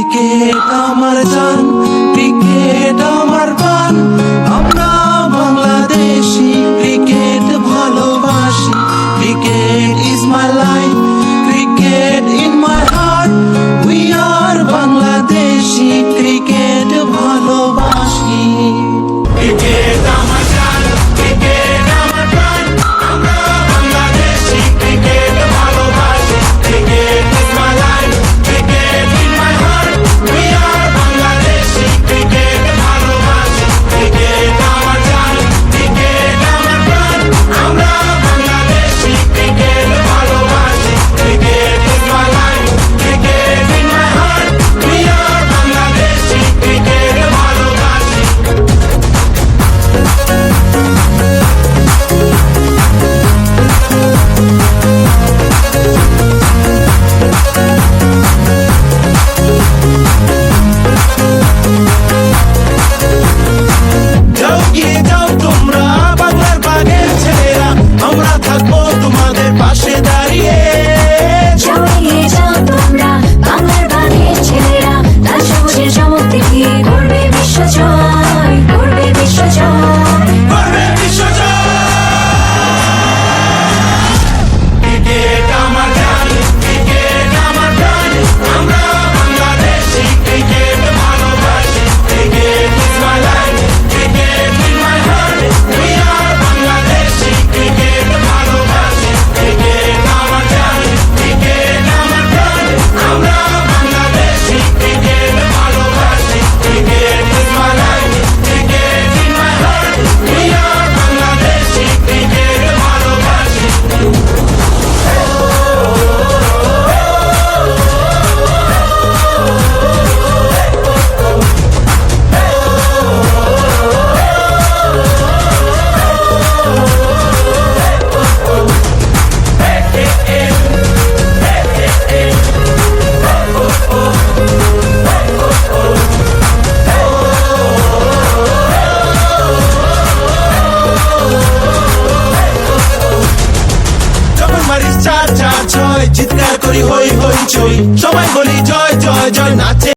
Cricket আমার জান, cricket আমার প্রাণ। আমরা বাংলাদেশি, ক্রিকেট ভালোবাসি। Cricket is my life, cricket in my heart. We are Bangladeshi, cricket ভালোবাসি। ক্রিকেট আমার জান, ক্রিকেট আমার প্রাণ। আমরা বাংলাদেশি, ক্রিকেট ভালোবাসি। Cricket is my life, cricket in my heart. We are Bangladeshi, cricket ভালোবাসি। ক্রিকেট আমার জান, ক্রিকেট আমার প্রাণ। আমরা বাংলাদেশি, ক্রিকেট ভালোবাসি। Cricket is my life, cricket in my heart. We are Bangladeshi, cricket ভালোবাসি। যাও গিয়ে যাও তোমরা বাংলার বাঘের ছেলেরা, আমরা থাকবো তোমাদের পাশে দাঁড়িয়ে। চালিয়ে যাও তোমরা বাংলার বাঘের ছেলেরা, লাল সবুজের চমক দেখিয়ে করবে বিশ্ব জয়, করবে বিশ্ব জয়। করবে বিশ্বজয়। ক্রিকেট আমার জান, ক্রিকেট আমার প্রাণ। আমরা বাংলাদেশি, ক্রিকেট ভালোবাসি। Cricket is my life, cricket in my heart. We are Bangladeshi, cricket ভালোবাসি। ক্রিকেট আমার জান, ক্রিকেট আমার প্রাণ। আমরা বাংলাদেশি, ক্রিকেট ভালোবাসি। Cricket is my life, cricket in my heart. We are Bangladeshi, cricket ভালোবাসি। যখন মারিস 4-4-6, চিৎকার করি হই হই চই, সবাই বলি জয় জয় জয়, নাচে